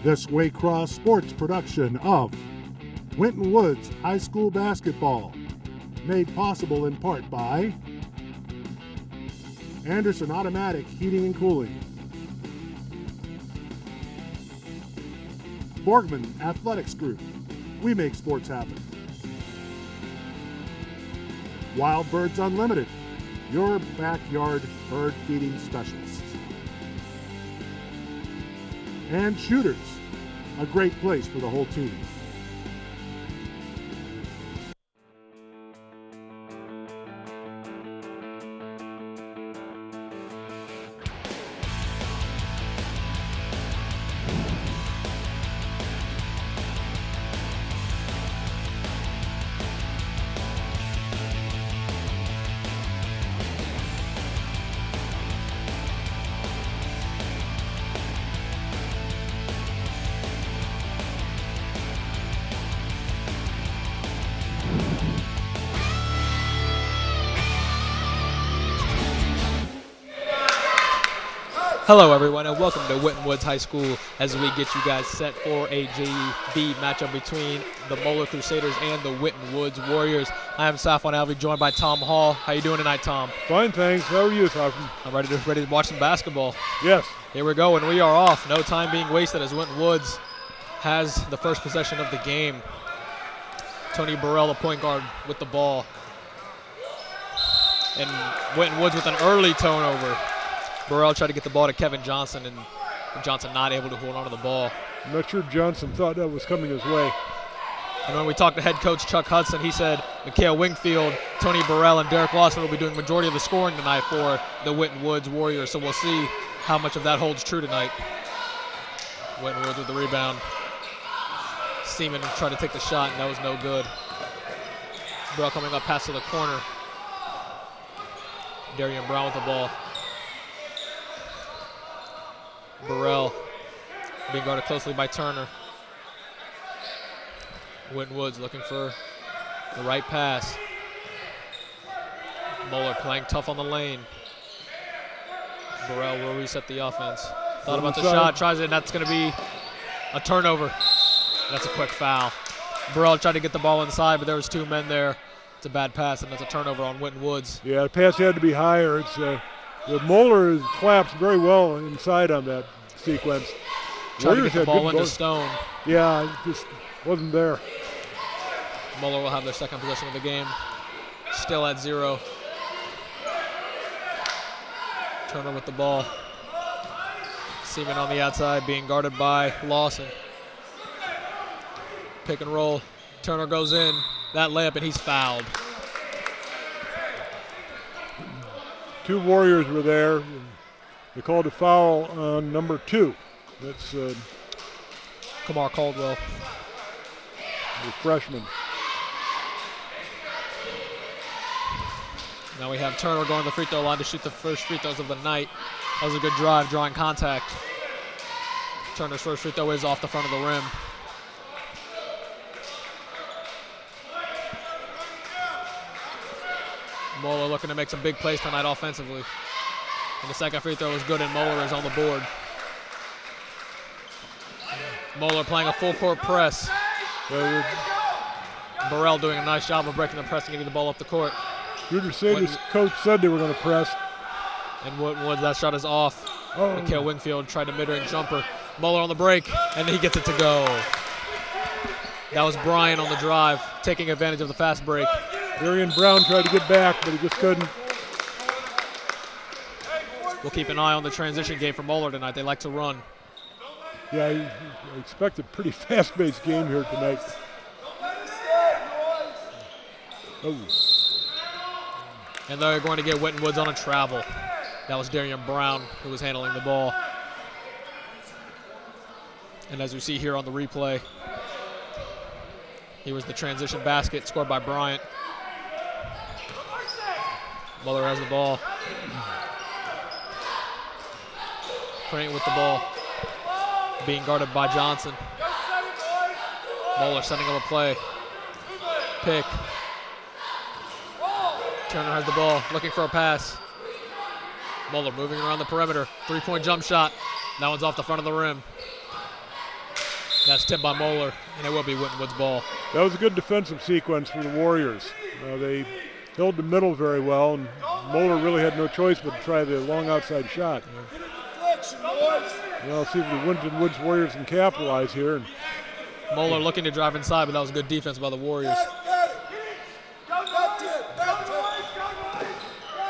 This Waycross Sports production of Winton Woods High School Basketball, made possible in part by Anderson Automatic Heating and Cooling, Borgman Athletics Group, we make sports happen. Wild Birds Unlimited, your backyard bird feeding specialists. And Shooters, a great place for the whole team. Hello everyone and welcome to Winton Woods High School as we get you guys set for a JV matchup between the Moeller Crusaders and the Winton Woods Warriors. I am Safwan Alvey, joined by Tom Hall. How you doing tonight, Tom? Fine, thanks. How are you, Safwan? I'm ready to watch some basketball. Yes. Here we go, and we are off. No time being wasted as Winton Woods has the first possession of the game. Tony Burrell, the point guard, with the ball. And Winton Woods with an early turnover. Burrell tried to get the ball to Kevin Johnson, and Johnson not able to hold on to the ball. I'm not sure Johnson thought that was coming his way. And when we talked to head coach Chuck Hudson, he said Mikhail Wingfield, Tony Burrell, and Derek Lawson will be doing majority of the scoring tonight for the Winton Woods Warriors. So we'll see how much of that holds true tonight. Winton Woods with the rebound. Seaman tried to take the shot, and that was no good. Burrell coming up pass to the corner. Darian Brown with the ball. Burrell being guarded closely by Turner. Winton Woods looking for the right pass. Moeller playing tough on the lane. Burrell will reset the offense. Thought about the shot, tries it, and that's going to be a turnover. That's a quick foul. Burrell tried to get the ball inside, but there was two men there. It's a bad pass, and that's a turnover on Winton Woods. Yeah, the pass had to be higher. It's the Moeller collapsed very well inside on that sequence. Trying to get the ball into Stone. Yeah, it just wasn't there. Moeller will have their second possession of the game. Still at 0. Turner with the ball. Seaman on the outside being guarded by Lawson. Pick and roll. Turner goes in. That layup, and he's fouled. Two Warriors were there. They called a foul on number 2. That's Kamar Caldwell, the freshman. Now we have Turner going to the free throw line to shoot the first free throws of the night. That was a good drive, drawing contact. Turner's first free throw is off the front of the rim. Moeller looking to make some big plays tonight offensively. And the second free throw is good, and Moeller is on the board. Moeller playing a full court press. Burrell doing a nice job of breaking the press and getting the ball up the court. Crusaders coach said they were going to press. And Woods, that shot is off. Oh. Mikhail Wingfield tried to mid-range jumper. Moeller on the break, and he gets it to go. That was Bryan on the drive, taking advantage of the fast break. Darian Brown tried to get back, but he just couldn't. We'll keep an eye on the transition game for Moeller tonight. They like to run. Yeah, I expect a pretty fast-paced game here tonight. Oh. And they're going to get Winton Woods on a travel. That was Darian Brown who was handling the ball. And as we see here on the replay, he was the transition basket scored by Bryant. Moeller has the ball. Crane with the ball. Being guarded by Johnson. Moeller setting up a play. Pick. Turner has the ball, looking for a pass. Moeller moving around the perimeter. Three-point jump shot. That one's off the front of the rim. That's tipped by Moeller, and it will be Winton Woods' ball. That was a good defensive sequence for the Warriors. They held the middle very well, and Moeller really had no choice but to try the long outside shot. Well, see if the Winton Woods Warriors can capitalize here. And Moeller looking to drive inside, but that was good defense by the Warriors.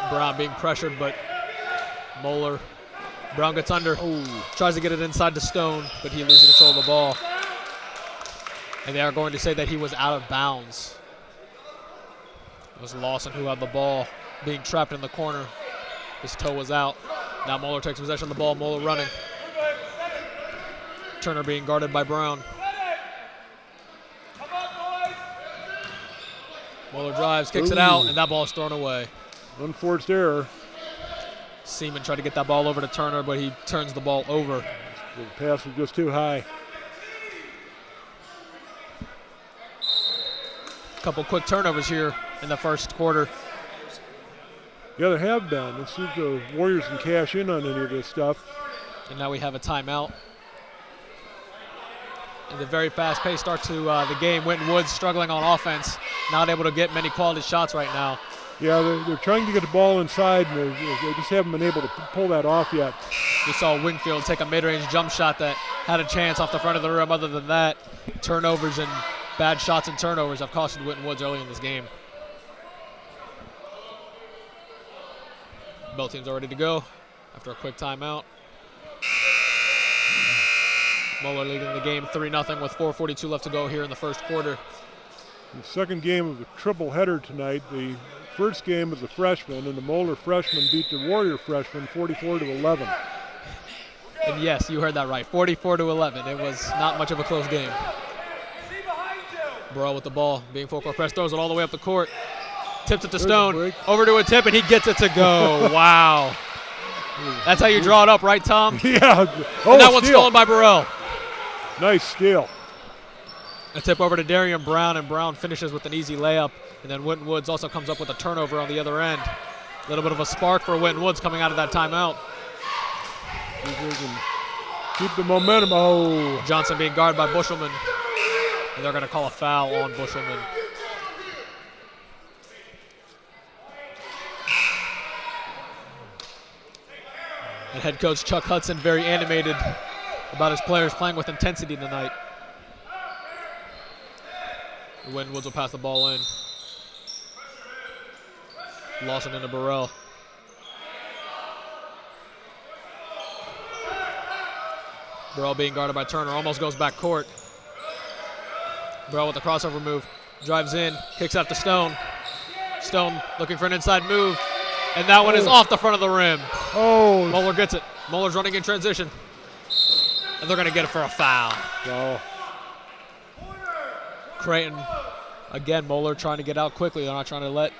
Brown being pressured, but Brown gets under, tries to get it inside to Stone, but he loses control of the ball. And they are going to say that he was out of bounds. It was Lawson who had the ball, being trapped in the corner. His toe was out. Now Moeller takes possession of the ball, Moeller running. Turner being guarded by Brown. Moeller drives, kicks it out, and that ball is thrown away. Unforced error. Seaman tried to get that ball over to Turner, but he turns the ball over. The pass was just too high. A couple quick turnovers here in the first quarter. Yeah, there have been. Let's see if the Warriors can cash in on any of this stuff. And now we have a timeout. And the very fast-paced start to the game. Winton Woods struggling on offense, not able to get many quality shots right now. Yeah, they're trying to get the ball inside, and they just haven't been able to pull that off yet. We saw Wingfield take a mid-range jump shot that had a chance off the front of the rim. Other than that, turnovers and bad shots and turnovers have costed Winton Woods early in this game. Both teams are ready to go after a quick timeout. Moeller leading the game 3-0 with 4:42 left to go here in the first quarter. The second game of the triple header tonight. The first game was a freshman, and the Moeller freshman beat the Warrior freshman 44-11. And yes, you heard that right, 44-11. It was not much of a close game. Burrell with the ball, being full court press, throws it all the way up the court. Tips it to Stone, over to a tip, and he gets it to go. Wow. That's how you draw it up, right, Tom? Yeah. And that one's stolen by Burrell. Nice steal. A tip over to Darian Brown, and Brown finishes with an easy layup. And then Winton Woods also comes up with a turnover on the other end. A little bit of a spark for Winton Woods coming out of that timeout. Keep the momentum. Oh. Johnson being guarded by Bushelman. And they're going to call a foul on Bushelman. And head coach Chuck Hudson very animated about his players playing with intensity tonight. Winton Woods will pass the ball in. Lawson into Burrell. Burrell being guarded by Turner, almost goes back court. Burrell with the crossover move, drives in, kicks out to Stone. Stone looking for an inside move, and that one is off the front of the rim. Oh. Moeller gets it. Moeller's running in transition, and they're going to get it for a foul. Oh. Creighton, again, Moeller trying to get out quickly. They're not trying to let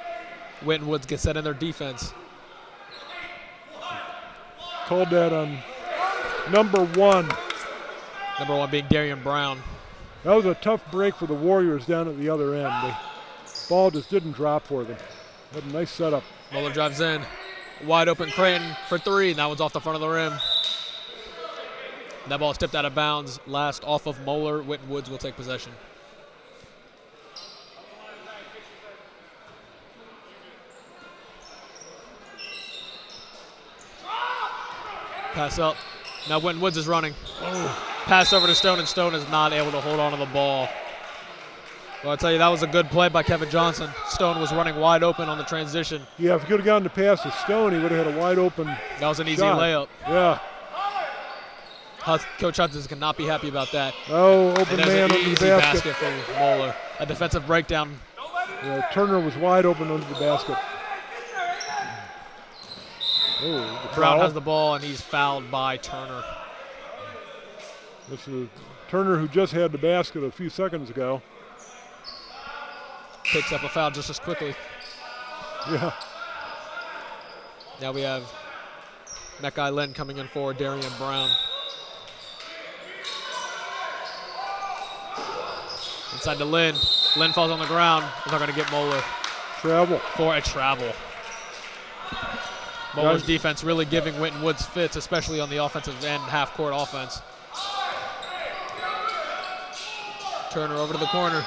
Winton Woods get set in their defense. Called that on number one. Number one being Darian Brown. That was a tough break for the Warriors down at the other end. The ball just didn't drop for them. Had a nice setup. Moeller drives in. Wide open Creighton for three, and that one's off the front of the rim. That ball is tipped out of bounds. Last off of Moeller. Winton Woods will take possession. Pass up. Now Winton Woods is running. Pass over to Stone, and Stone is not able to hold on to the ball. Well, I'll tell you, that was a good play by Kevin Johnson. Stone was running wide open on the transition. Yeah, if he could have gotten the pass to Stone, he would have had a wide open That was an easy shot. layup. Yeah. Coach Hudson cannot be happy about that. Oh, open And there's man an under the easy basket. basket for Moeller. A defensive breakdown. Yeah, Turner was wide open under the basket. Oh, the Brown foul. has the ball, and he's fouled by Turner. This is Turner, who just had the basket a few seconds ago. Picks up a foul just as quickly. Yeah. Now we have Mekai Lynn coming in for Darian Brown. Inside to Lynn. Lynn falls on the ground, and they're going to get Moeller Travel. for a travel. Moeller's defense really giving Winton Woods fits, especially on the offensive end, half-court offense. Turner over to the corner.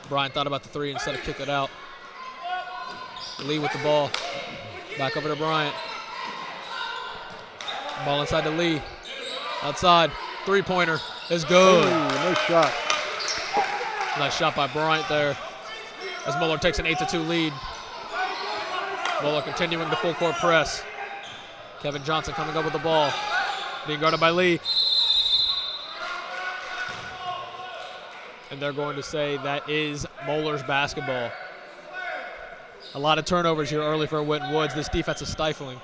Bryant thought about the three instead of kicked it out. Lee with the ball. Back over to Bryant. Ball inside to Lee. Outside. Three-pointer is good. Ooh, nice shot. Nice shot by Bryant there. As Moeller takes an 8-2 lead. Moeller continuing the full court press. Kevin Johnson coming up with the ball. Being guarded by Lee. And they're going to say that is Moeller's basketball. A lot of turnovers here early for Winton Woods. This defense is stifling.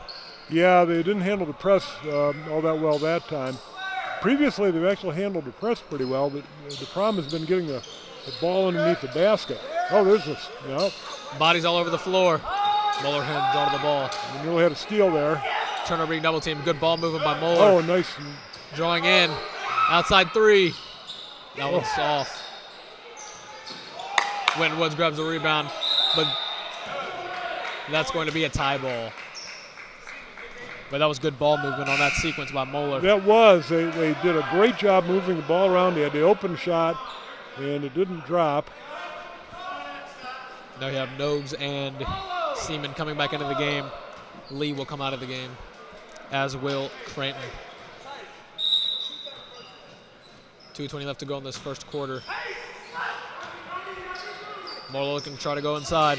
Yeah, they didn't handle the press all that well that time. Previously, they've actually handled the press pretty well, but the problem has been getting the ball underneath the basket. Oh, there's this. Yeah. Bodies all over the floor. Moeller hands on the ball. And nearly had a steal there. Turner being double teamed. Good ball movement by Moeller. Oh, nice. Drawing in. Outside three. That one's off. Winton Woods grabs the rebound, but that's going to be a tie ball. But that was good ball movement on that sequence by Moeller. That was. They did a great job moving the ball around. They had the open shot, and it didn't drop. Now you have Nogues and Seaman coming back into the game. Lee will come out of the game, as will Cranton. 2:20 left to go in this first quarter. Moeller looking to try to go inside.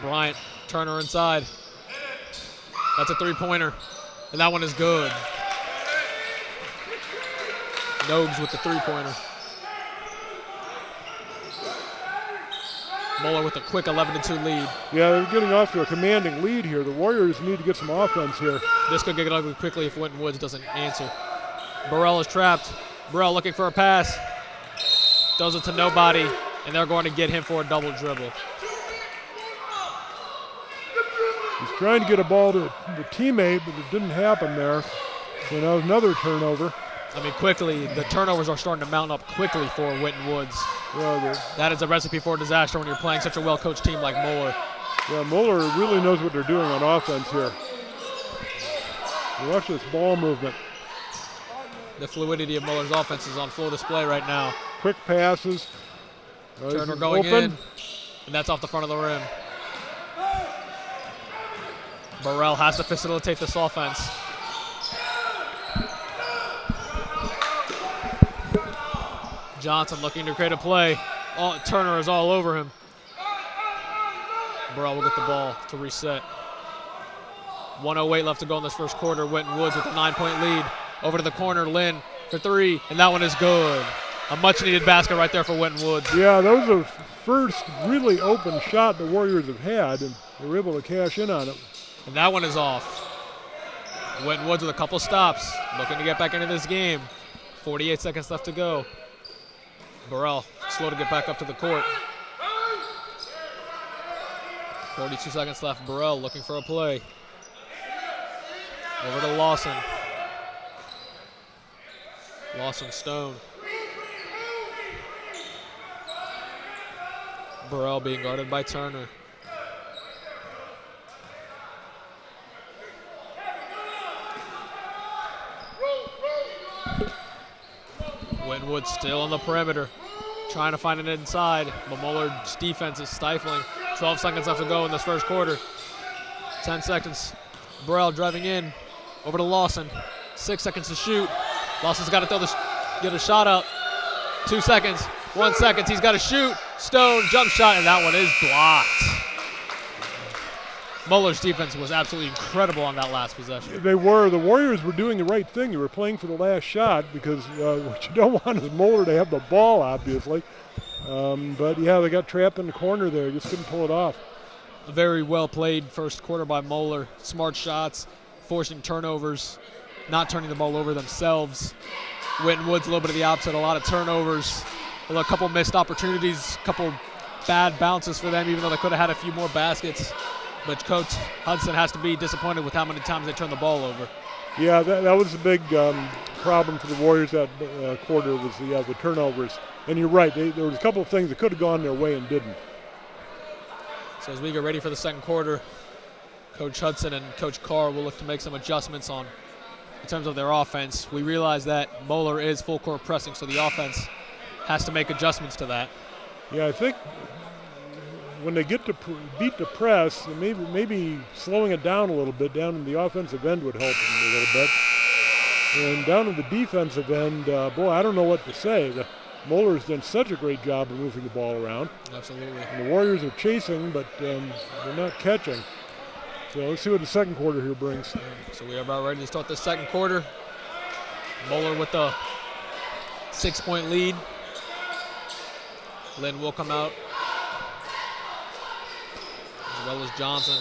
Bryant, Turner inside. That's a three-pointer, and that one is good. Nogues with the three-pointer. Moeller with a quick 11-2 lead. Yeah, they're getting off to a commanding lead here. The Warriors need to get some offense here. This could get ugly quickly if Winton Woods doesn't answer. Burrell is trapped. Burrell looking for a pass. Does it to nobody, and they're going to get him for a double dribble. He's trying to get a ball to the teammate, but it didn't happen there. So now another turnover. I mean, quickly, the turnovers are starting to mount up quickly for Winton Woods. Yeah, that is a recipe for disaster when you're playing such a well-coached team like Moeller. Yeah, Moeller really knows what they're doing on offense here. Watch this ball movement. The fluidity of Moeller's offense is on full display right now. Quick passes. Turner going open. in, and that's off the front of the rim. Burrell has to facilitate this offense. Johnson looking to create a play. Turner is all over him. Burrell will get the ball to reset. 1:08 left to go in this first quarter. Winton Woods with a 9-point lead. Over to the corner, Lynn for three, and that one is good. A much-needed basket right there for Winton Woods. Yeah, that was the first really open shot the Warriors have had, and they were able to cash in on it. And that one is off. Winton Woods with a couple stops, looking to get back into this game. 48 seconds left to go. Burrell slow to get back up to the court. 42 seconds left. Burrell looking for a play. Over to Lawson. Lawson Stone. Burrell being guarded by Turner. Winton Woods still on the perimeter, trying to find it inside. But Moeller's defense is stifling. 12 seconds left to go in this first quarter. 10 seconds. Burrell driving in. Over to Lawson. 6 seconds to shoot. Lawson's got to get a shot up. 2 seconds. 1 second. He's got to shoot. Stone, jump shot, and that one is blocked. Moeller's defense was absolutely incredible on that last possession. They were. The Warriors were doing the right thing. They were playing for the last shot because what you don't want is Moeller to have the ball, obviously. But, yeah, they got trapped in the corner there. Just couldn't pull it off. A very well-played first quarter by Moeller. Smart shots, forcing turnovers, not turning the ball over themselves. Winton Woods a little bit of the opposite, a lot of turnovers, a couple missed opportunities, a couple bad bounces for them, even though they could have had a few more baskets. But Coach Hudson has to be disappointed with how many times they turn the ball over. Yeah, that was a big problem for the Warriors that quarter was the turnovers. And you're right, there was a couple of things that could have gone their way and didn't. So as we get ready for the second quarter, Coach Hudson and Coach Carr will look to make some adjustments on in terms of their offense. We realize that Moeller is full court pressing, so the offense has to make adjustments to that. Yeah, I think when they get to beat the press, maybe slowing it down a little bit down in the offensive end would help them a little bit. And down in the defensive end, boy, I don't know what to say. Moeller's done such a great job of moving the ball around. Absolutely. And the Warriors are chasing, but they're not catching. So let's see what the second quarter here brings. So we are about ready to start the second quarter. Moeller with the 6-point lead. Lynn will come out, as well as Johnson.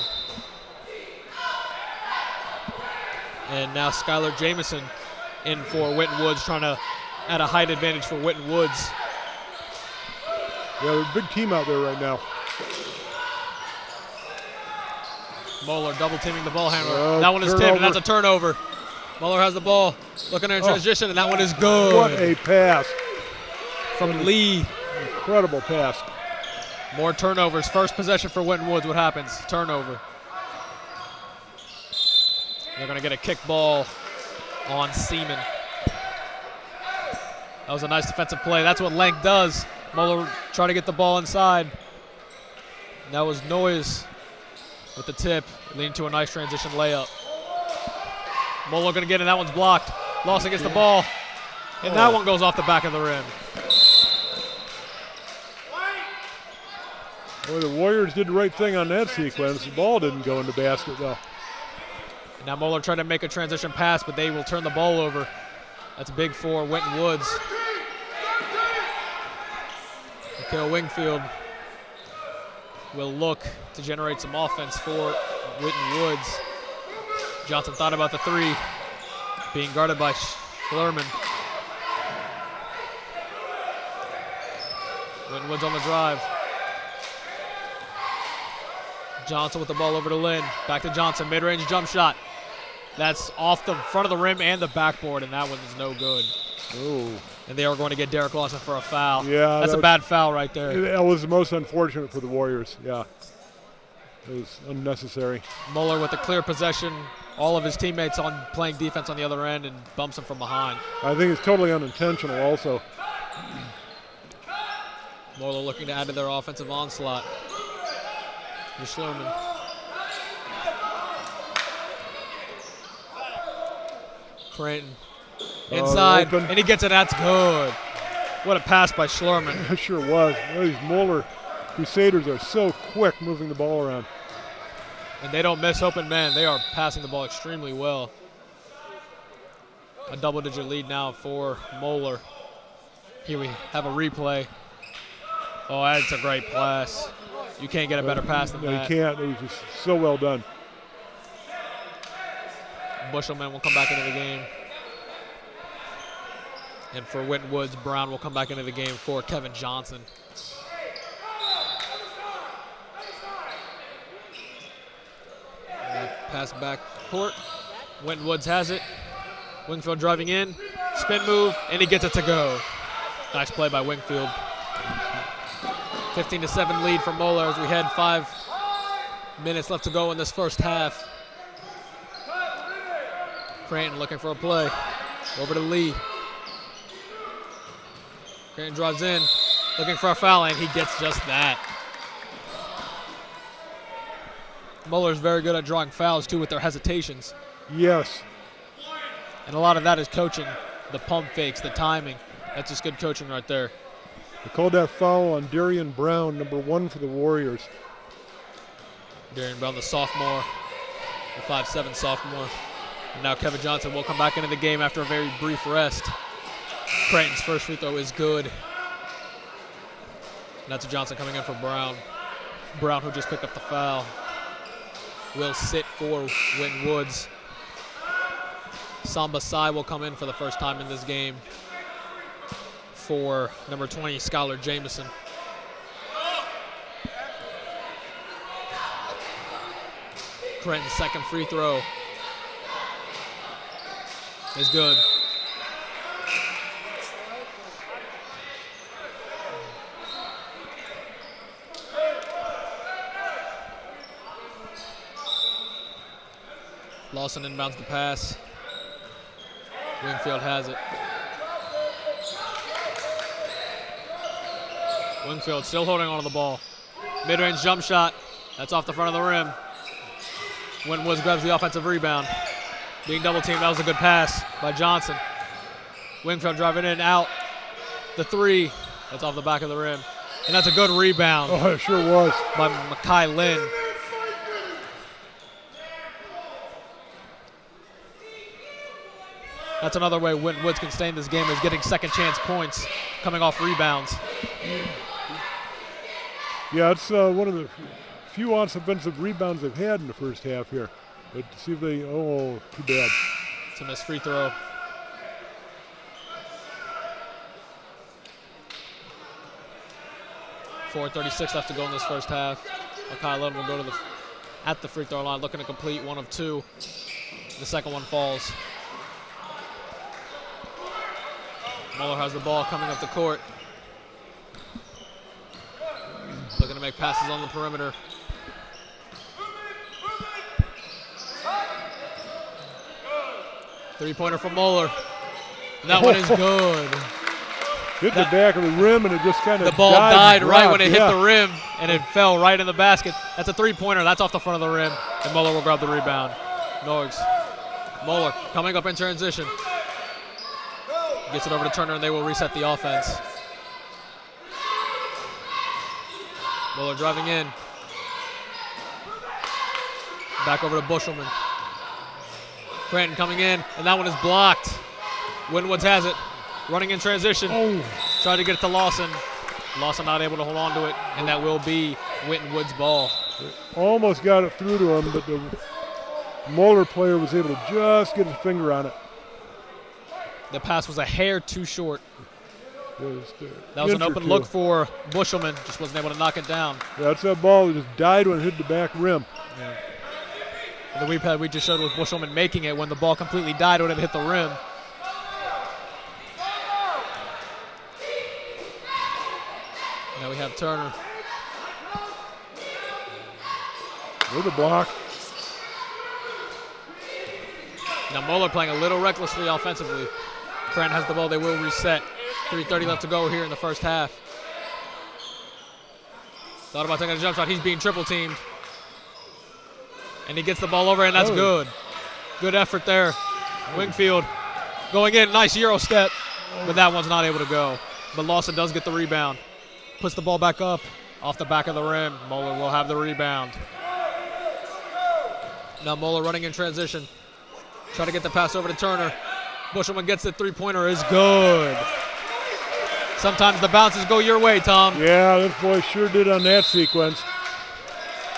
And now Skylar Jamison in for Winton Woods, trying to add a height advantage for Winton Woods. Yeah, there's a big team out there right now. Moeller double teaming the ball handler. That one is tipped, and that's a turnover. Moeller has the ball, looking in transition, and that one is good. What a pass. From Lee. Incredible pass. More turnovers. First possession for Winton Woods. What happens? Turnover. They're going to get a kick ball on Seaman. That was a nice defensive play. That's what length does. Moeller trying to get the ball inside. And that was Noyes with the tip, leading to a nice transition layup. Moeller going to get it. That one's blocked. Lawson gets the ball, and that one goes off the back of the rim. Boy, the Warriors did the right thing on that sequence. The ball didn't go in the basket, though. Now Moeller trying to make a transition pass, but they will turn the ball over. That's big for Winton Woods. Mikhail Wingfield will look to generate some offense for Winton Woods. Johnson thought about the three, being guarded by Schlerman. Winton Woods on the drive. Johnson with the ball over to Lynn. Back to Johnson, mid-range jump shot. That's off the front of the rim and the backboard, and that one is no good. Oh. And they are going to get Derek Lawson for a foul. Yeah, that's a bad foul right there. That was the most unfortunate for the Warriors, yeah. It was unnecessary. Moeller with the clear possession. All of his teammates on playing defense on the other end and bumps him from behind. I think it's totally unintentional also. Moeller looking to add to their offensive onslaught. Here's Schlerman. Creighton inside, and he gets it. That's good. What a pass by Schlerman. It sure was. These Moeller Crusaders are so quick moving the ball around. And they don't miss open man. They are passing the ball extremely well. A double-digit lead now for Moeller. Here we have a replay. Oh, that's a great pass. You can't get a better pass than that. You can't. It was just so well done. Bushelman will come back into the game. And for Winton Woods, Brown will come back into the game for Kevin Johnson. Pass back court. Winton Woods has it. Wingfield driving in. Spin move, and he gets it to go. Nice play by Wingfield. 15-7 lead for Moeller as we had 5 minutes left to go in this first half. Creighton looking for a play. Over to Lee. Creighton drives in, looking for a foul, and he gets just that. Moeller's very good at drawing fouls, too, with their hesitations. Yes. And a lot of that is coaching, the pump fakes, the timing. That's just good coaching right there. They called that foul on Darian Brown, number 1 for the Warriors. Darian Brown, the sophomore, the 5'7" sophomore. And now Kevin Johnson will come back into the game after a very brief rest. Creighton's first free throw is good. And that's Johnson coming in for Brown. Brown, who just picked up the foul, will sit for Winton Woods. Samba Sai will come in for the first time in this game for number 20, Skylar Jamison. Creighton's second free throw is good. Lawson inbounds the pass. Wingfield has it. Wingfield still holding on to the ball. Mid-range jump shot. That's off the front of the rim. Winton Woods grabs the offensive rebound. Being double teamed, that was a good pass by Johnson. Wingfield driving in, out. The three, that's off the back of the rim. And that's a good rebound. Oh, it sure was. By Makai Lynn. That's another way Winton Woods can stay in this game, is getting second chance points coming off rebounds. Yeah, it's one of the few offensive rebounds they've had in the first half here. But to see if they, oh, too bad. It's a missed free throw. .436 left to go in this first half. Makai Lynn will go to at the free throw line, looking to complete one of two. The second one falls. Moeller has the ball coming up the court. Looking to make passes on the perimeter. Three-pointer from Moeller. That one is good. Hit the back of the rim, and it just kind of the ball died right dropped. when it hit the rim, and it fell right in the basket. That's a three-pointer. That's off the front of the rim, and Moeller will grab the rebound. Norgs. Moeller coming up in transition. Gets it over to Turner, and they will reset the offense. Moeller driving in. Back over to Bushelman. Cranton coming in, and that one is blocked. Winton Woods has it. Running in transition. Oh. Tried to get it to Lawson. Lawson not able to hold on to it, and that will be Winton Woods' ball. Almost got it through to him, but the Moeller player was able to just get his finger on it. The pass was a hair too short. That was an open two. look for Bushelman. Just wasn't able to knock it down. Yeah, that's that ball that just died when it hit the back rim. Yeah. The replay we just showed was Bushelman making it when the ball completely died when it hit the rim. Now we have Turner. With a block. Now Moeller playing a little recklessly offensively. Cranton has the ball. They will reset. 3:30 left to go here in the first half. Thought about taking a jump shot. He's being triple teamed. And he gets the ball over, and that's good. Good effort there. Wingfield going in. Nice Euro step. But that one's not able to go. But Lawson does get the rebound. Puts the ball back up off the back of the rim. Moeller will have the rebound. Now Moeller running in transition. Trying to get the pass over to Turner. Bushelman gets the three-pointer. Is good. Sometimes the bounces go your way, Tom. Yeah, this boy sure did on that sequence.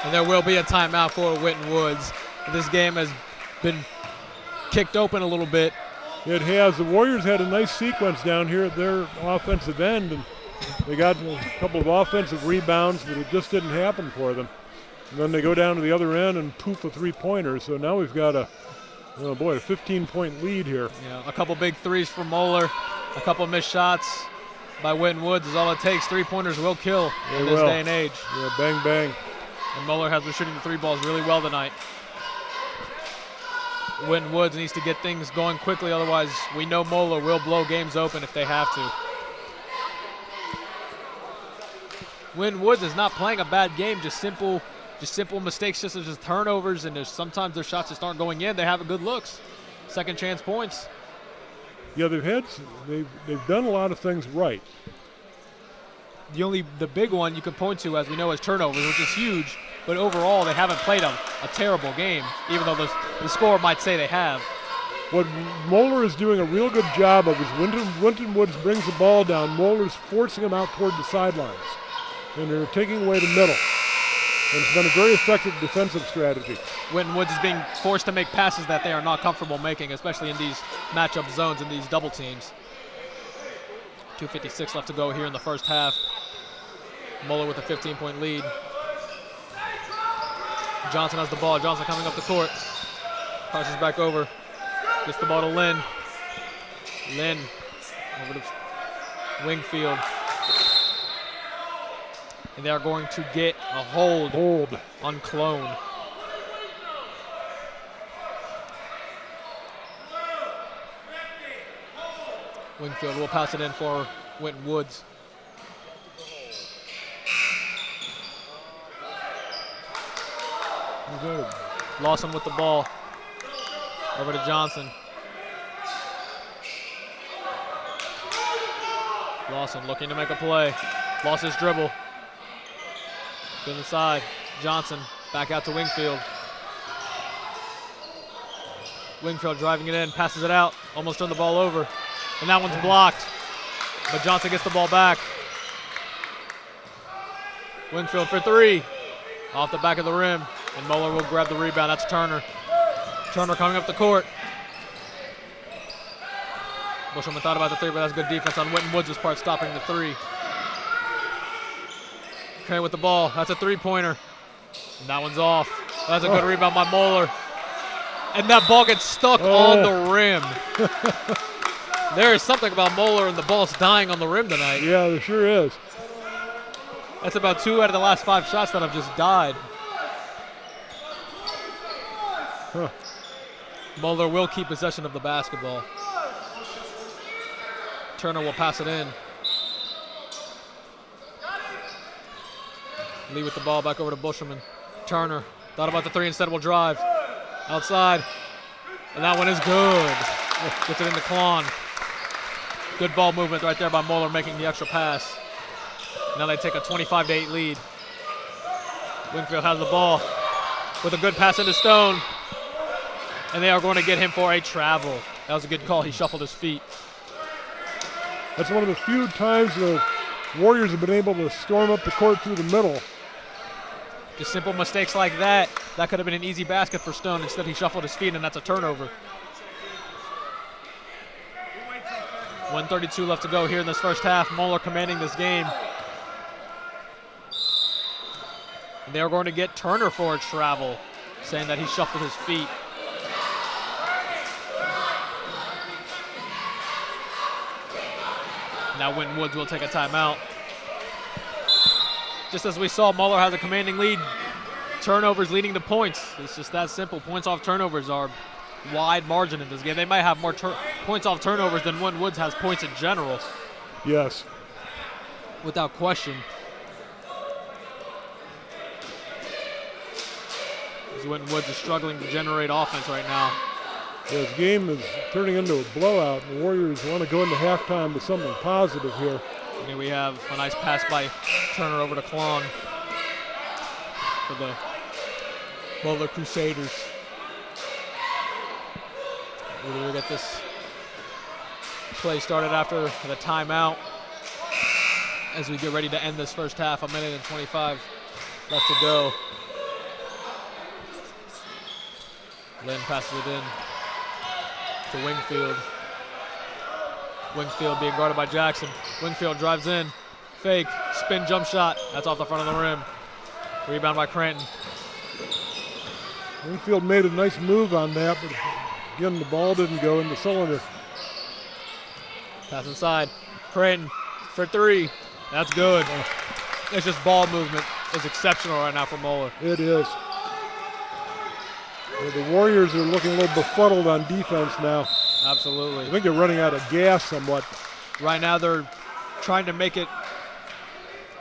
And there will be a timeout for Winton Woods. This game has been kicked open a little bit. It has. The Warriors had a nice sequence down here at their offensive end, and they got a couple of offensive rebounds, but it just didn't happen for them. And then they go down to the other end and poof a three-pointer. So now we've got a 15-point lead here. Yeah, a couple big threes from Moeller, a couple missed shots by Winton Woods is all it takes. Three-pointers will kill in this day and age. Yeah, bang, bang. And Moeller has been shooting the three balls really well tonight. Winton Woods needs to get things going quickly, otherwise we know Moeller will blow games open if they have to. Winton Woods is not playing a bad game, just simple mistakes, just turnovers, and sometimes their shots just aren't going in. They have good looks, second chance points. Yeah, they've done a lot of things right. The big one you can point to, as we know, is turnovers, which is huge. But overall, they haven't played a terrible game, even though the score might say they have. What Moeller is doing a real good job of is Winton Woods brings the ball down. Moeller's forcing him out toward the sidelines, and they're taking away the middle. And it's been a very effective defensive strategy. Winton Woods is being forced to make passes that they are not comfortable making, especially in these matchup zones and these double teams. 2:56 left to go here in the first half. Moeller with a 15-point lead. Johnson has the ball. Johnson coming up the court. Crosses back over. Gets the ball to Lynn. Lynn over to Wingfield. And they are going to get a hold on Clone. Wingfield will pass it in for Winton Woods. Lawson with the ball. Over to Johnson. Lawson looking to make a play. Lost his dribble. To the side. Johnson back out to Wingfield. Wingfield driving it in, passes it out, almost turned the ball over. And that one's blocked. But Johnson gets the ball back. Wingfield for three. Off the back of the rim. And Moeller will grab the rebound. That's Turner. Turner coming up the court. Bushelman thought about the three, but that's good defense on Winton Woods' part, stopping the three. Okay, with the ball. That's a three-pointer. And that one's off. That's a good rebound by Moeller. And that ball gets stuck on the rim. There is something about Moeller and the ball's dying on the rim tonight. Yeah, there sure is. That's about 2 out of the last 5 shots that have just died. Moeller will keep possession of the basketball. Turner will pass it in. Lee with the ball back over to Bushelman. Turner thought about the three, instead will drive. Outside. And that one is good. Gets it into Klon. Good ball movement right there by Moeller, making the extra pass. Now they take a 25-8 lead. Wingfield has the ball with a good pass into Stone. And they are going to get him for a travel. That was a good call. He shuffled his feet. That's one of the few times the Warriors have been able to storm up the court through the middle. Just simple mistakes like that. That could have been an easy basket for Stone. Instead, he shuffled his feet, and that's a turnover. 1:32 left to go here in this first half. Moeller commanding this game. And they are going to get Turner for a travel, saying that he shuffled his feet. Now Winton Woods will take a timeout. Just as we saw, Moeller has a commanding lead. Turnovers leading to points. It's just that simple. Points off turnovers are wide margin in this game. They might have more points off turnovers than Winton Woods has points in general. Yes. Without question. As Winton Woods is struggling to generate offense right now. Yeah, this game is turning into a blowout, and the Warriors want to go into halftime with something positive here. And here we have a nice pass by Turner over to Klon for the Moeller Crusaders. We'll get this play started after the timeout as we get ready to end this first half. 1:25 left to go. Lynn passes it in to Wingfield. Wingfield being guarded by Jackson. Wingfield drives in. Fake. Spin jump shot. That's off the front of the rim. Rebound by Cranton. Wingfield made a nice move on that, but again, the ball didn't go in the cylinder. Pass inside. Cranton for three. That's good. It's just ball movement is exceptional right now for Moeller. It is. The Warriors are looking a little befuddled on defense now. Absolutely. I think they're running out of gas somewhat. Right now they're trying to make it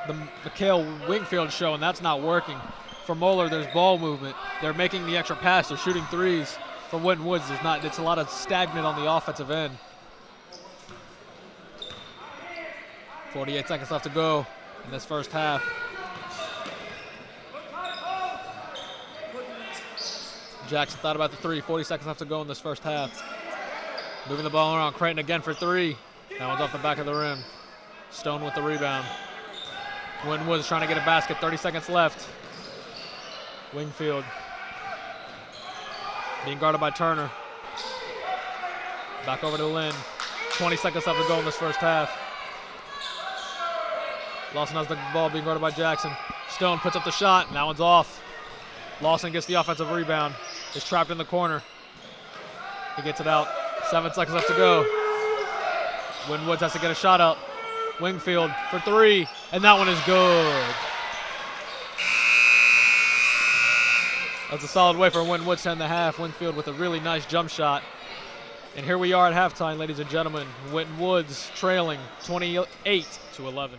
the Mikhail Wingfield show, and that's not working. For Moeller, there's ball movement. They're making the extra pass. They're shooting threes. For Winton Woods, it's a lot of stagnant on the offensive end. 48 seconds left to go in this first half. Jackson thought about the three. 40 seconds left to go in this first half. Moving the ball around. Creighton again for three. That one's off the back of the rim. Stone with the rebound. Winton Woods trying to get a basket. 30 seconds left. Wingfield being guarded by Turner. Back over to Lynn. 20 seconds left to go in this first half. Lawson has the ball, being guarded by Jackson. Stone puts up the shot, and that one's off. Lawson gets the offensive rebound. Is trapped in the corner. He gets it out. 7 seconds left to go. Winton Woods has to get a shot up. Wingfield for three, and that one is good. That's a solid way for Winton Woods to end the half. Wingfield with a really nice jump shot. And here we are at halftime, ladies and gentlemen. Winton Woods trailing 28-11.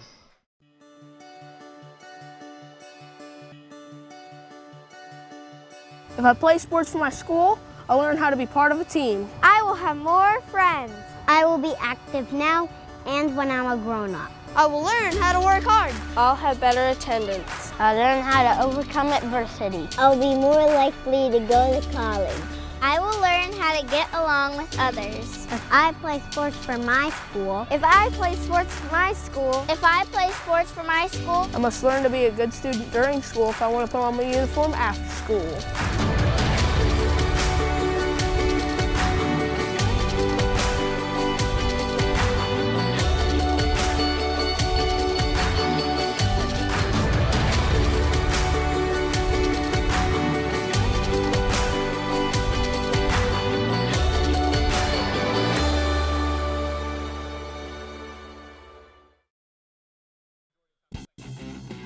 If I play sports for my school, I'll learn how to be part of a team. I will have more friends. I will be active now and when I'm a grown-up. I will learn how to work hard. I'll have better attendance. I'll learn how to overcome adversity. I'll be more likely to go to college. I will learn how to get along with others. If I play sports for my school. If I play sports for my school. If I play sports for my school. I must learn to be a good student during school if I want to put on my uniform after school.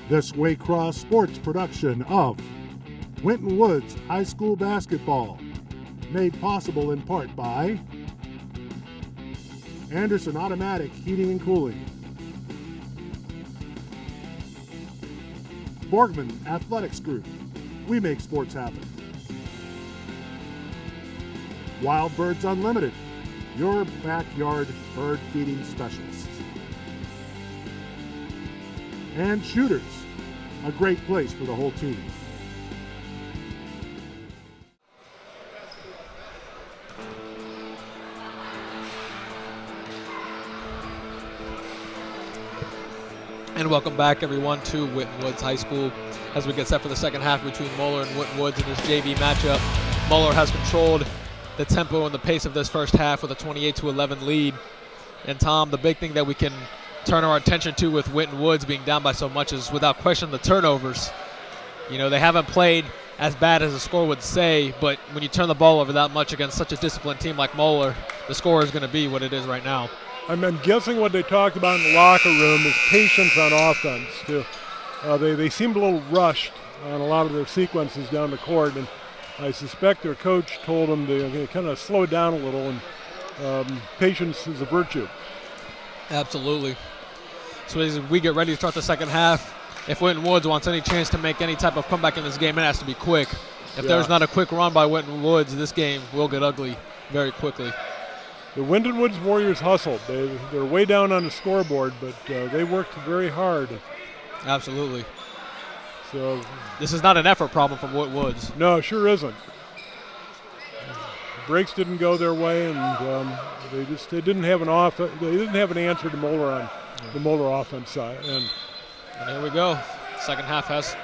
This Waycross Sports production of Winton Woods High School Basketball, made possible in part by Anderson Automatic Heating and Cooling, Borgman Athletics Group, we make sports happen, Wild Birds Unlimited, your backyard bird feeding specialists, and Shooters, a great place for the whole team. And welcome back, everyone, to Winton Woods High School as we get set for the second half between Moeller and Winton Woods in this JV matchup. Moeller has controlled the tempo and the pace of this first half with a 28-11 lead. And Tom, the big thing that we can turn our attention to with Winton Woods being down by so much is without question the turnovers. You know, they haven't played as bad as the score would say, but when you turn the ball over that much against such a disciplined team like Moeller, the score is going to be what it is right now. I'm guessing what they talked about in the locker room is patience on offense, too. They seemed a little rushed on a lot of their sequences down the court, and I suspect their coach told them to kind of slow down a little, and patience is a virtue. Absolutely. So as we get ready to start the second half, if Winton Woods wants any chance to make any type of comeback in this game, it has to be quick. If there's not a quick run by Winton Woods, this game will get ugly very quickly. The Winton Woods Warriors hustled. They're way down on the scoreboard, but they worked very hard. Absolutely. So this is not an effort problem from Winton Woods. No, it sure isn't. The breaks didn't go their way, and they didn't have an answer to Moeller on the Moeller offense side. And here we go. Second half has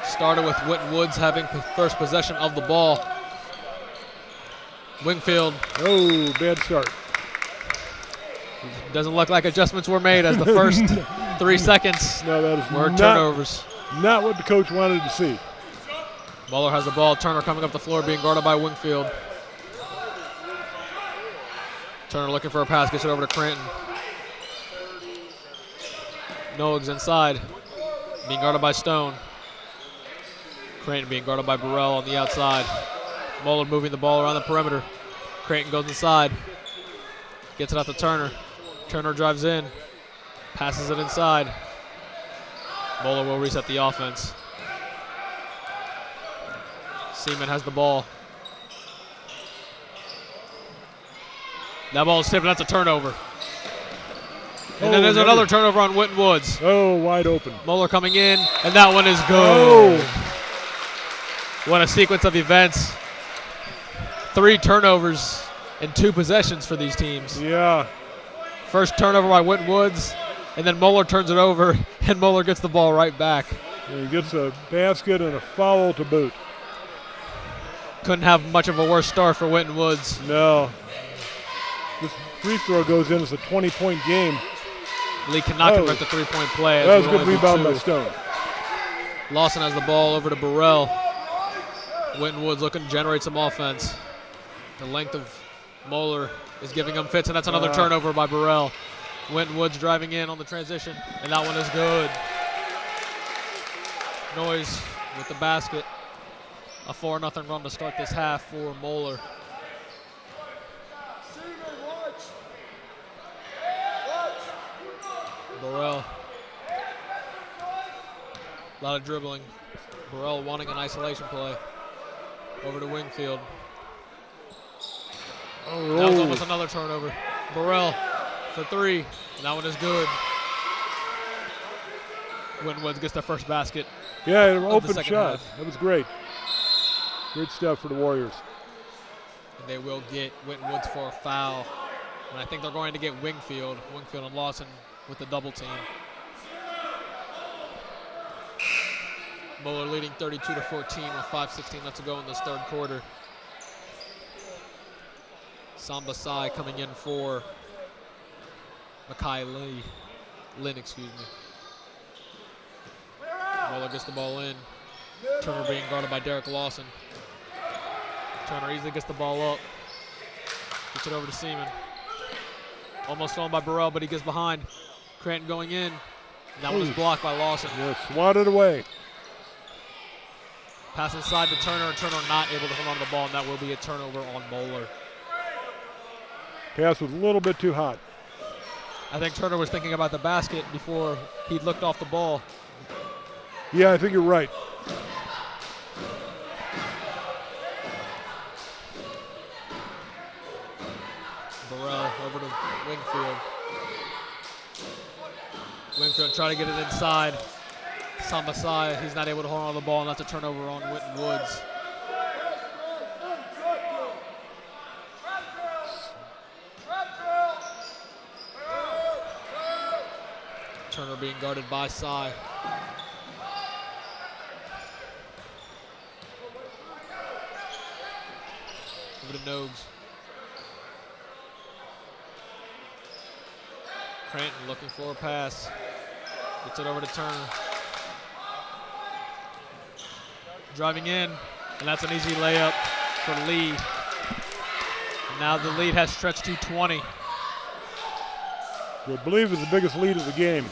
started with Winton Woods having first possession of the ball. Wingfield. Oh, bad start. Doesn't look like adjustments were made as the first 3 seconds were turnovers. Not what the coach wanted to see. Moeller has the ball. Turner coming up the floor, being guarded by Wingfield. Turner looking for a pass, gets it over to Cranton. Noakes inside, being guarded by Stone. Cranton being guarded by Burrell on the outside. Moeller moving the ball around the perimeter. Cranton goes inside, gets it out to Turner. Turner drives in, passes it inside. Moeller will reset the offense. Seaman has the ball. That ball is tipped, and that's a turnover. And then there's another turnover on Winton Woods. Oh, wide open. Moeller coming in, and that one is good. What a sequence of events. 3 turnovers in 2 possessions for these teams. Yeah. First turnover by Winton Woods, and then Moeller turns it over, and Moeller gets the ball right back. And he gets a basket and a foul to boot. Couldn't have much of a worse start for Winton Woods. No. This free throw goes in as a 20-point game. Lee cannot convert the 3-point play. That was a good rebound by Stone. Lawson has the ball over to Burrell. Winton Woods looking to generate some offense. The length of Moeller is giving him fits, and that's another turnover by Burrell. Winton Woods driving in on the transition, and that one is good. Noyes with the basket. A 4-0 run to start this half for Moeller. A lot of dribbling. Burrell wanting an isolation play. Over to Wingfield. Oh. That was almost another turnover. Burrell for three. And that one is good. Winton Woods gets their first basket. Yeah, an open second shot. half. That was great. Great stuff for the Warriors. And they will get Winton Woods for a foul. And I think they're going to get Wingfield. Wingfield and Lawson with the double team. Moeller leading 32-14 with 5:16 left to go in this third quarter. Samba Sai coming in for Makai Lynn, excuse me. Moeller gets the ball in. Turner being guarded by Derek Lawson. Turner easily gets the ball up. Gets it over to Seaman. Almost stolen by Burrell, but he gets behind. Cranton going in. And that one is blocked by Lawson. Yeah, swatted away. Pass inside to Turner. Turner not able to hold on to the ball, and that will be a turnover on Moeller. Pass was a little bit too hot. I think Turner was thinking about the basket before he looked off the ball. Yeah, I think you're right. Burrell over to Wingfield. Wingfield trying to get it inside. Sambasai, he's not able to hold on to the ball, and that's a turnover on Winton Woods. Turner being guarded by Sai. Over to Nogues. Cranton looking for a pass. Gets it over to Turner. Driving in, and that's an easy layup for Lee. And now the lead has stretched to 20. I believe is the biggest lead of the game.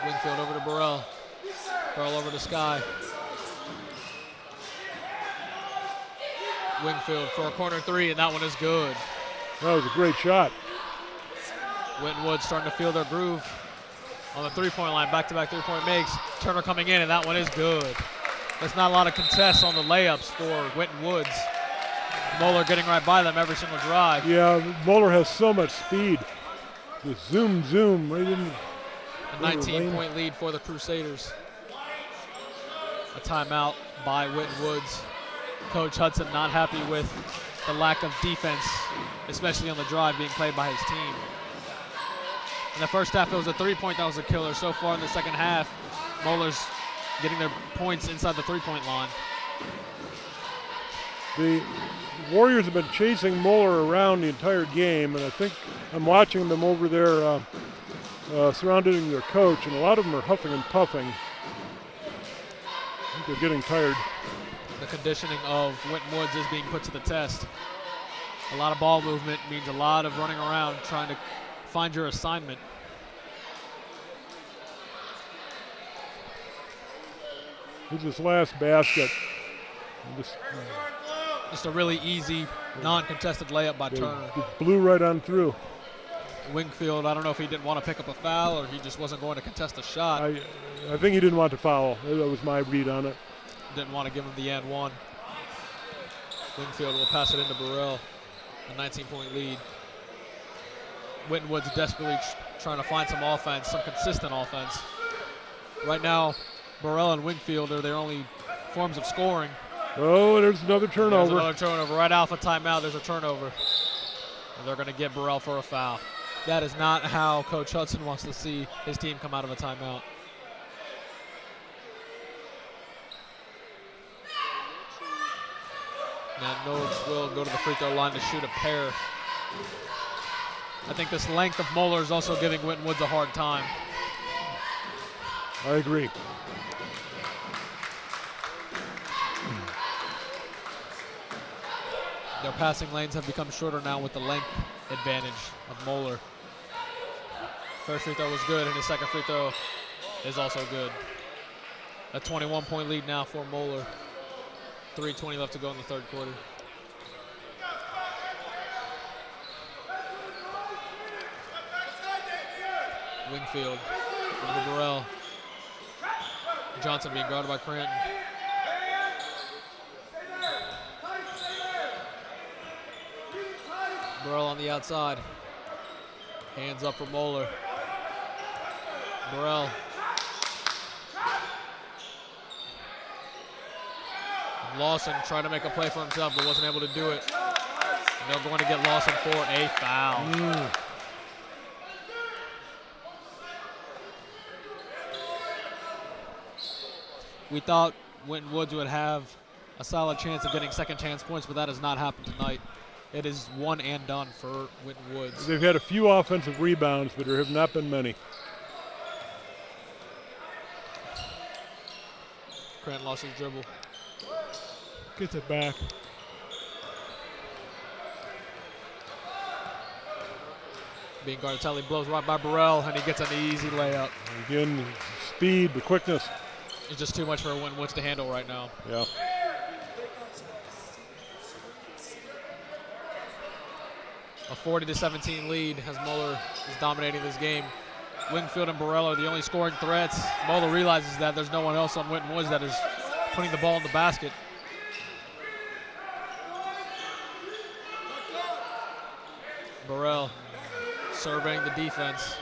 Wingfield over to Burrell. Burrell over to Sky. Wingfield for a corner three, and that one is good. That was a great shot. Winton Woods starting to feel their groove on the three-point line. Back-to-back three-point makes. Turner coming in, and that one is good. There's not a lot of contests on the layups for Winton Woods. Moeller getting right by them every single drive. Yeah, Moeller has so much speed. Just zoom, zoom, right in. A 19-point lead for the Crusaders. A timeout by Winton Woods. Coach Hudson not happy with the lack of defense, especially on the drive being played by his team. In the first half, it was a three-point that was a killer. So far in the second half, Moeller's getting their points inside the three-point line. The Warriors have been chasing Moeller around the entire game, and I think I'm watching them over there surrounding their coach, and a lot of them are huffing and puffing. I think they're getting tired. The conditioning of Winton Woods is being put to the test. A lot of ball movement means a lot of running around trying to find your assignment. Here's this last basket. Just a really easy, non-contested layup by Turner. Just blew right on through. Wingfield, I don't know if he didn't want to pick up a foul or he just wasn't going to contest a shot. I think he didn't want to foul. That was my read on it. Didn't want to give him the and one. Wingfield will pass it into Burrell. A 19-point lead. Winton Woods desperately trying to find some offense, some consistent offense. Right now, Burrell and Wingfield are their only forms of scoring. Oh, there's another turnover. There's another turnover. Right off a timeout, there's a turnover. And they're going to get Burrell for a foul. That is not how Coach Hudson wants to see his team come out of a timeout. Now Nogues will go to the free throw line to shoot a pair. I think this length of Moeller is also giving Winton Woods a hard time. I agree. Their passing lanes have become shorter now with the length advantage of Moeller. First free throw was good, and his second free throw is also good. A 21-point lead now for Moeller. 3:20 left to go in the third quarter. Wingfield over to Burrell. Johnson being guarded by Cranton. Burrell on the outside. Hands up for Moeller. Burrell. Lawson trying to make a play for himself, but wasn't able to do it. And they're going to get Lawson for a foul. We thought Winton Woods would have a solid chance of getting second chance points, but that has not happened tonight. It is one and done for Winton Woods. They've had a few offensive rebounds, but there have not been many. Cranton lost his dribble. Gets it back. Being guarded, Telly blows right by Burrell, and he gets an easy layup. Again, the speed, the quickness. It's just too much for Winton Woods to handle right now. Yeah. A 40-17 lead as Moeller is dominating this game. Wingfield and Burrell are the only scoring threats. Moeller realizes that there's no one else on Winton Woods that is putting the ball in the basket. Burrell surveying the defense.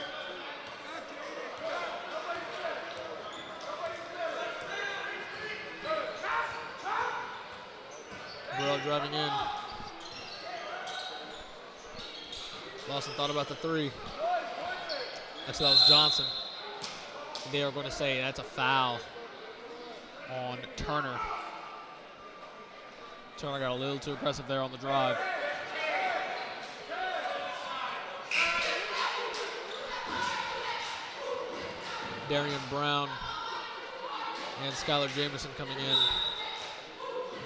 Burrell driving in. Lawson thought about the three. Actually, that was Johnson. They are going to say that's a foul on Turner. Turner got a little too aggressive there on the drive. Darian Brown and Skylar Jamison coming in.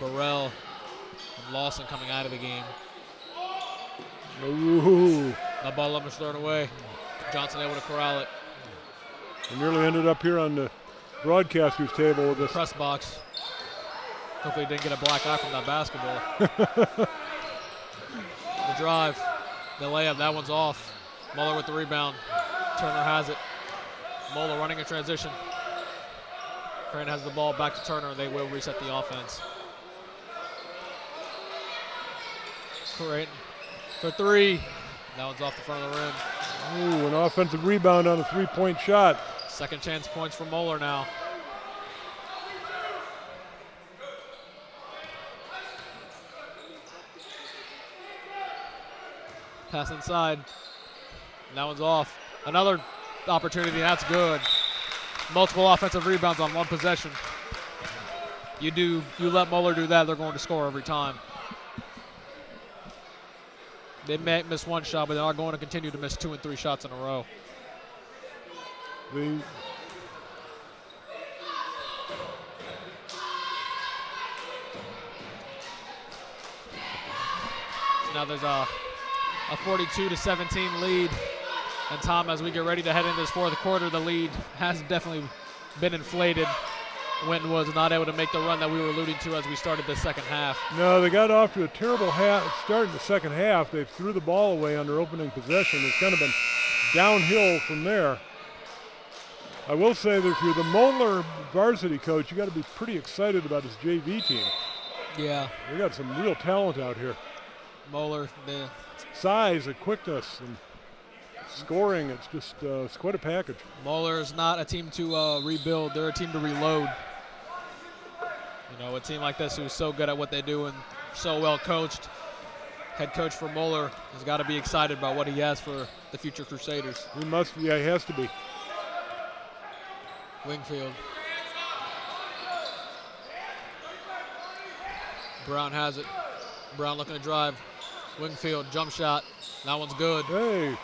Burrell and Lawson coming out of the game. Ooh. That ball almost thrown away. Johnson able to corral it. We nearly ended up here on the broadcaster's table with this. Press box. Hopefully he didn't get a black eye from that basketball. The drive, the layup, that one's off. Moeller with the rebound. Turner has it. Moeller running a transition. Cranton has the ball back to Turner, and they will reset the offense. Cranton for three. That one's off the front of the rim. Ooh, an offensive rebound on a three-point shot. Second chance points for Moeller now. Pass inside. And that one's off. Another opportunity, that's good. Multiple offensive rebounds on one possession. You let Moeller do that, they're going to score every time. They may miss one shot, but they are going to continue to miss 2 and 3 shots in a row. So now there's a 42-17 lead. And Tom, as we get ready to head into this fourth quarter, the lead has definitely been inflated. Winton was not able to make the run that we were alluding to as we started the second half. No, they got off to a terrible start in the second half. They threw the ball away on their opening possession. It's kind of been downhill from there. I will say that if you're the Moeller varsity coach, you got to be pretty excited about his JV team. Yeah. They got some real talent out here. Moeller, the size and quickness and scoring, it's just it's quite a package. Moeller is not a team to rebuild. They're a team to reload. You know, a team like this who's so good at what they do and so well coached. Head coach for Moeller has got to be excited about what he has for the future Crusaders. He must, yeah, he has to be. Wingfield. Brown has it. Brown looking to drive. Wingfield, jump shot. That one's good. Hey,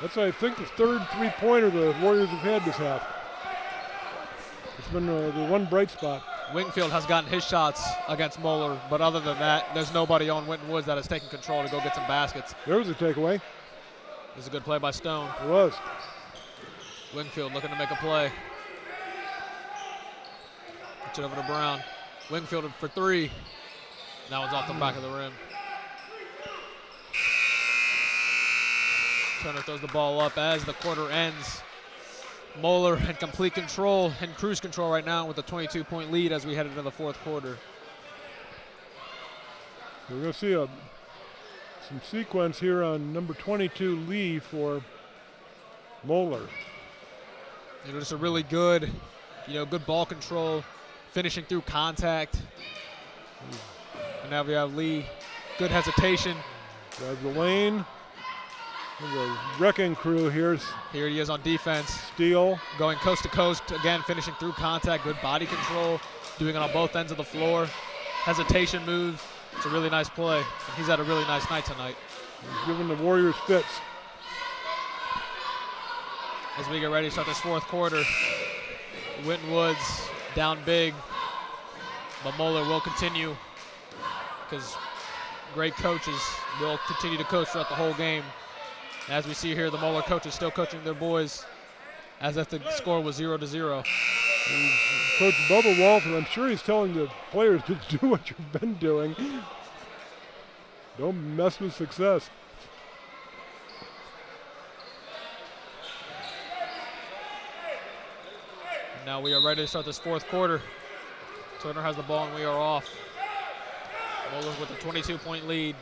that's, I think, the third three-pointer the Warriors have had this half. It's been the one bright spot. Wingfield has gotten his shots against Moeller, but other than that, there's nobody on Winton Woods that has taken control to go get some baskets. There was a takeaway. It was a good play by Stone. It was. Wingfield looking to make a play. Pitch it over to Brown. Wingfield for three. That one's off the back of the rim. Turner throws the ball up as the quarter ends. Moeller in complete control and cruise control right now with a 22-point lead as we head into the fourth quarter. We're going to see some sequence here on number 22, Lee, for Moeller. Just a really good, good ball control, finishing through contact. And now we have Lee. Good hesitation. Drives the lane. The wrecking crew here he is on defense. Steele. Going coast to coast, again, finishing through contact. Good body control. Doing it on both ends of the floor. Hesitation moves. It's a really nice play. And he's had a really nice night tonight. He's giving the Warriors fits. As we get ready to start this fourth quarter, Winton Woods down big. But Moeller will continue because great coaches will continue to coach throughout the whole game. As we see here, the Moeller coaches still coaching their boys as if the score was 0-0. And Coach Bubba Walton, I'm sure he's telling the players to do what you've been doing. Don't mess with success. Now we are ready to start this fourth quarter. Turner has the ball and we are off. Moeller with a 22-point lead.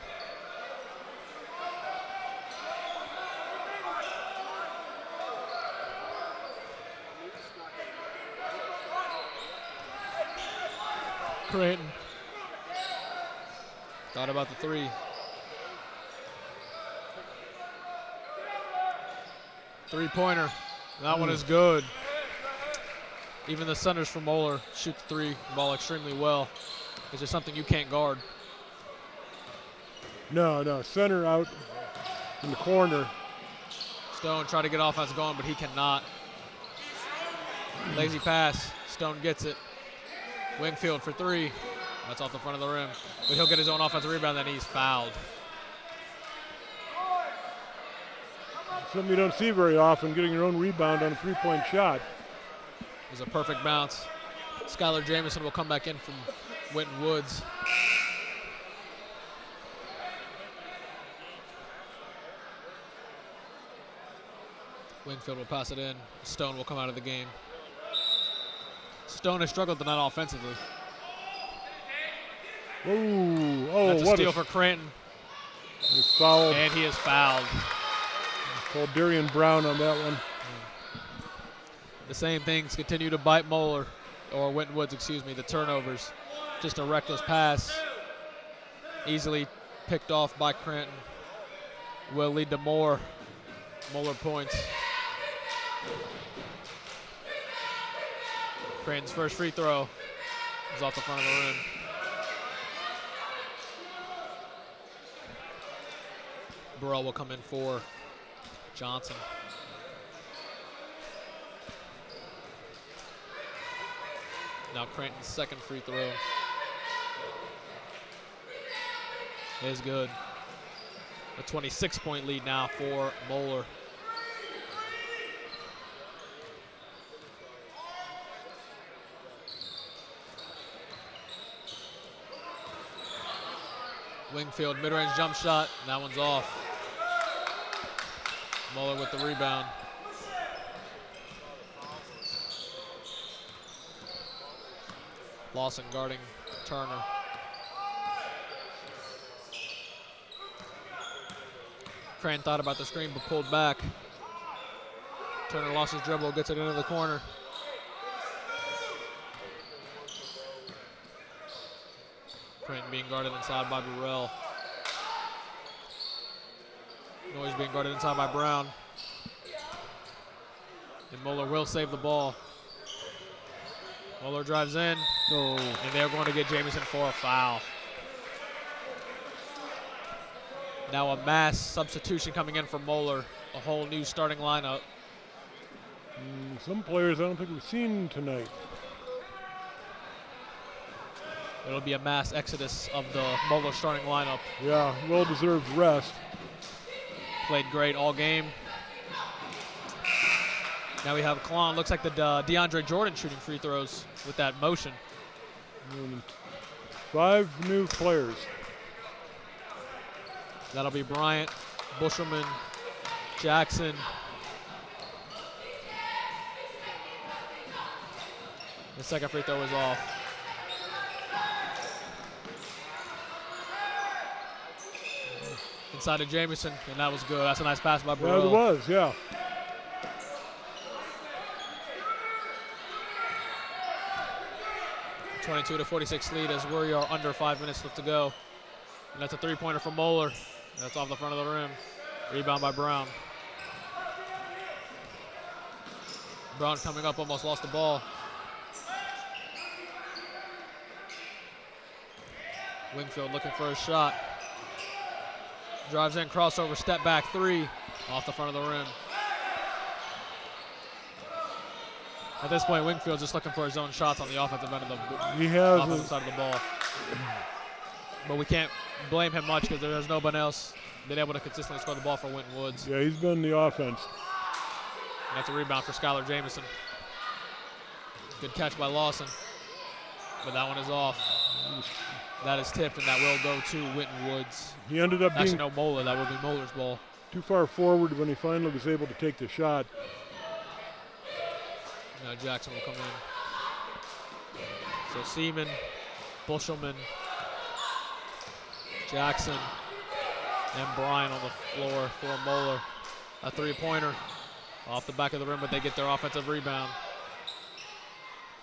Creighton. Thought about the three. Three-pointer. That one is good. Even the centers for Moeller shoot the three ball extremely well. It's just something you can't guard. No, center out in the corner. Stone tried to get offense going, but he cannot. Lazy pass. Stone gets it. Wingfield for three. That's off the front of the rim. But he'll get his own offensive rebound, then he's fouled. Something you don't see very often, getting your own rebound on a three-point shot. It was a perfect bounce. Skylar Jamison will come back in from Winton Woods. Wingfield will pass it in. Stone will come out of the game. Stone has struggled tonight offensively. Oh, that's a what steal for Creighton. He's fouled. And he is fouled. Called Darian Brown on that one. The same things continue to bite Moeller, or Winton Woods, excuse me, the turnovers. Just a reckless pass. Easily picked off by Creighton. Will lead to more Moeller points. Creighton's first free throw is off the front of the rim. Burrell will come in for Johnson. Now Creighton's second free throw is good. A 26-point lead now for Moeller. Wingfield mid-range jump shot, and that one's off. Moeller with the rebound. Lawson guarding Turner. Crane thought about the screen but pulled back. Turner lost his dribble, gets it into the corner. Crane being guarded inside by Burrell. Noyes being guarded inside by Brown. And Moeller will save the ball. Moeller drives in, and they're going to get Jamison for a foul. Now a mass substitution coming in for Moeller. A whole new starting lineup. Some players I don't think we've seen tonight. It'll be a mass exodus of the Moeller starting lineup. Yeah, well-deserved rest. Played great all game. Now we have Kalon. Looks like the DeAndre Jordan shooting free throws with that motion. 5 new players. That'll be Bryant, Bushelman, Jackson. The second free throw is off. Inside to Jamison, and that was good. That's a nice pass by Burrell. Yeah, it was, yeah. A 22-46 lead as we are under 5 minutes left to go. And that's a three-pointer from Moeller. That's off the front of the rim. Rebound by Brown. Brown coming up, almost lost the ball. Wingfield looking for a shot. Drives in, crossover, step back three, off the front of the rim. At this point, Wingfield's just looking for his own shots on the offensive end of the offensive side of the ball. But we can't blame him much because there's nobody else been able to consistently score the ball for Winton Woods. Yeah, he's been the offense. And that's a rebound for Skylar Jamison. Good catch by Lawson, but that one is off. That is tipped, and that will go to Winton Woods. He ended up Actually, being no, Moeller. That would be Moeller's ball. too far forward when he finally was able to take the shot. Now Jackson will come in. So Seaman, Bushelman, Jackson, and Bryan on the floor for Moeller. A three-pointer off the back of the rim, but they get their offensive rebound.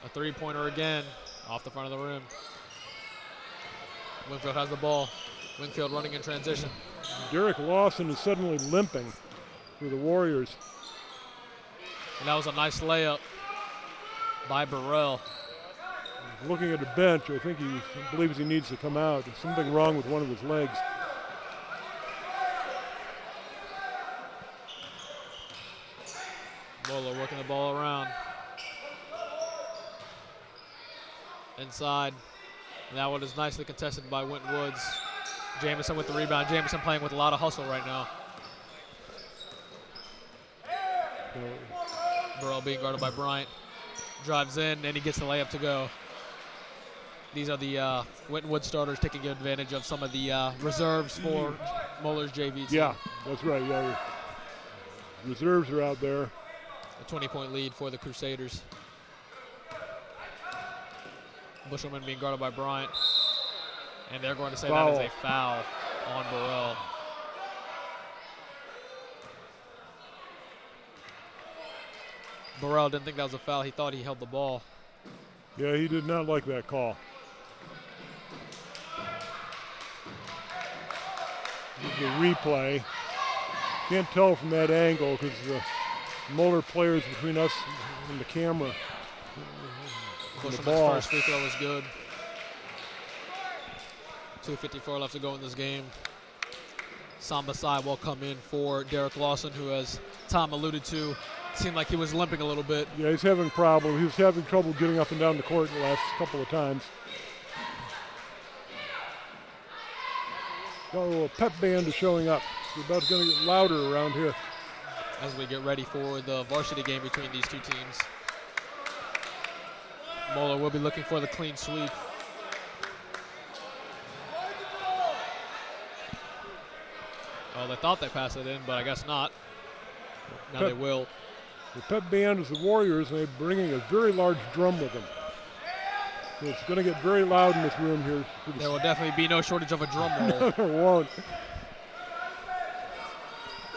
A three-pointer again off the front of the rim. Wingfield has the ball. Wingfield running in transition. Derek Lawson is suddenly limping for the Warriors. And that was a nice layup by Burrell. Looking at the bench, I think he believes he needs to come out. There's something wrong with one of his legs. Moeller working the ball around. Inside. And that one is nicely contested by Winton Woods. Jamison with the rebound. Jamison playing with a lot of hustle right now. Burrell being guarded by Bryant. Drives in, and he gets the layup to go. These are the Winton Woods starters taking advantage of some of the reserves for Moeller's JV team. Yeah, that's right. Yeah, reserves are out there. A 20-point lead for the Crusaders. Bushelman being guarded by Bryant. And they're going to say that is a foul on Burrell. Burrell didn't think that was a foul. He thought he held the ball. Yeah, he did not like that call. The replay. Can't tell from that angle because the Moeller players between us and the camera. Bushelman's first free throw was good. 2:54 left to go in this game. Samba side will come in for Derek Lawson, who, as Tom alluded to, seemed like he was limping a little bit. Yeah, he's having problems. He was having trouble getting up and down the court the last couple of times. Oh, a pep band is showing up. It's about going to get louder around here. As we get ready for the varsity game between these two teams. Moeller will be looking for the clean sweep. Well, they thought they passed it in, but I guess not. Now they will. The pep band is the Warriors, and they're bringing a very large drum with them. So it's going to get very loud in this room here. There will definitely be no shortage of a drum roll. No, there won't.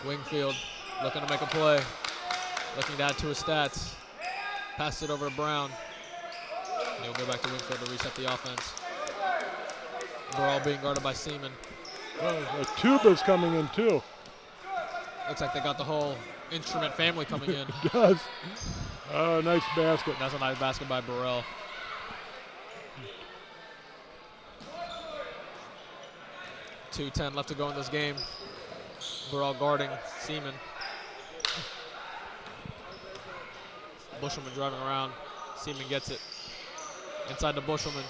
Wingfield looking to make a play. Looking to add to his stats. Pass it over to Brown. And he'll go back to Wingfield to reset the offense. Burrell being guarded by Seaman. A tuba's coming in too. Looks like they got the whole instrument family coming in. It does. Nice basket. That's a nice basket by Burrell. .2:10 left to go in this game. Burrell guarding Seaman. Bushelman driving around. Seaman gets it. Inside to Bushelman.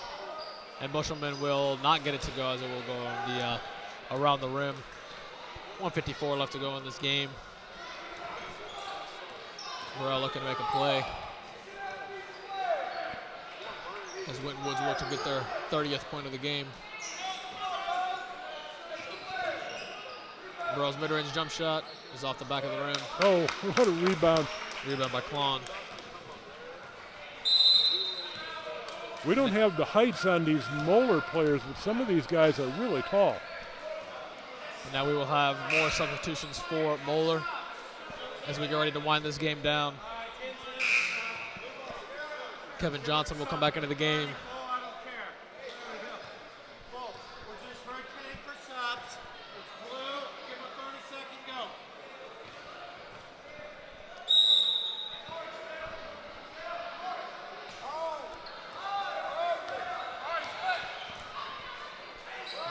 And Bushelman will not get it to go, as it will go on the around the rim. 1:54 left to go in this game. Burrell looking to make a play. As Winton Woods work to get their 30th point of the game. Burrell's mid-range jump shot is off the back of the rim. Oh, what a rebound. Rebound by Klon. We don't have the heights on these Moeller players, but some of these guys are really tall. And now we will have more substitutions for Moeller as we get ready to wind this game down. Kevin Johnson will come back into the game.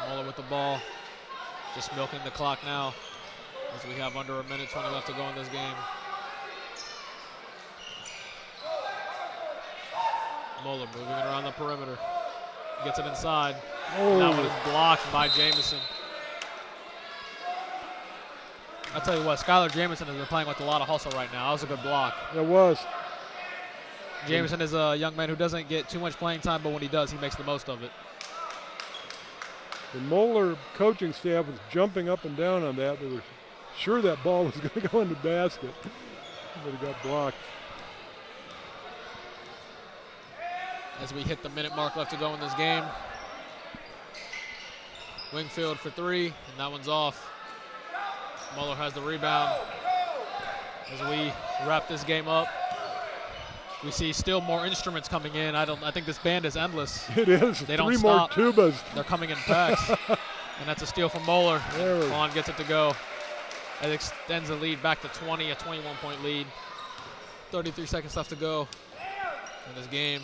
Moeller with the ball, just milking the clock now as we have under a minute 20 left to go in this game. Moeller moving it around the perimeter, gets it inside. Oh. That one is blocked by Jamison. I'll tell you what, Skylar Jamison has been playing with a lot of hustle right now. That was a good block. It was. Jamison is a young man who doesn't get too much playing time, but when he does, he makes the most of it. The Moeller coaching staff was jumping up and down on that. They were sure that ball was going to go in the basket, but it got blocked. As we hit the minute mark left to go in this game. Wingfield for three, and that one's off. Moeller has the rebound. As we wrap this game up, we see still more instruments coming in. I think this band is endless. It is. They Three don't more stop. tubas. They're coming in packs. And that's a steal from Moeller. Vaughn gets it to go. It extends the lead back to 20, a 21-point lead. 33 seconds left to go in this game.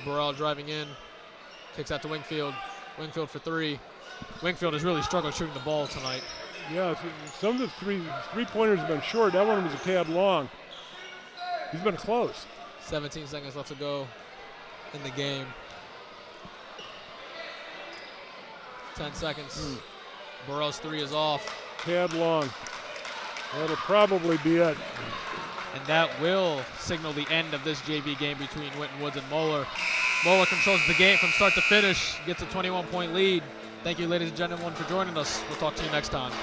Burrell driving in, kicks out to Wingfield. Wingfield for three. Wingfield has really struggled shooting the ball tonight. Yeah, some of the three-pointers have been short. That one was a tad long. He's been close. 17 seconds left to go in the game. 10 seconds. Burrell's three is off. Tad long. That'll probably be it. And that will signal the end of this JV game between Winton Woods and Moeller. Moeller controls the game from start to finish, gets a 21-point lead. Thank you, ladies and gentlemen, for joining us. We'll talk to you next time.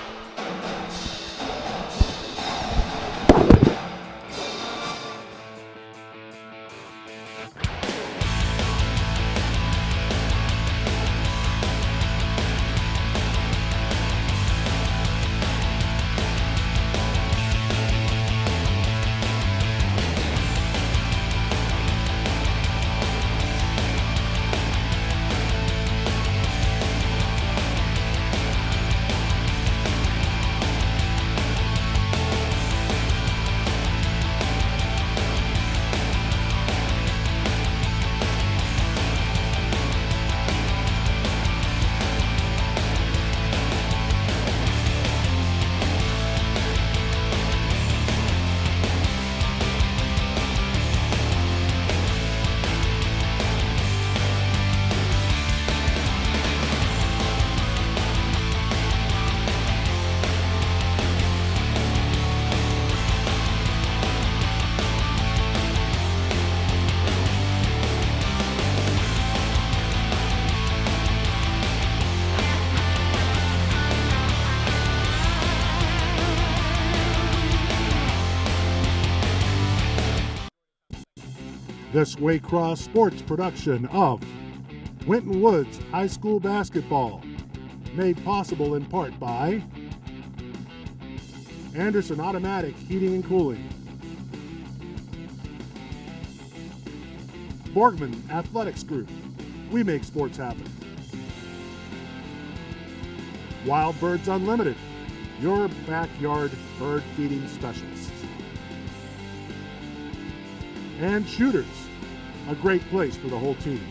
This Waycross Sports production of Winton Woods High School Basketball, made possible in part by Anderson Automatic Heating and Cooling, Borgman Athletics Group, we make sports happen, Wild Birds Unlimited, your backyard bird feeding specialists, and Shooters, a great place for the whole team.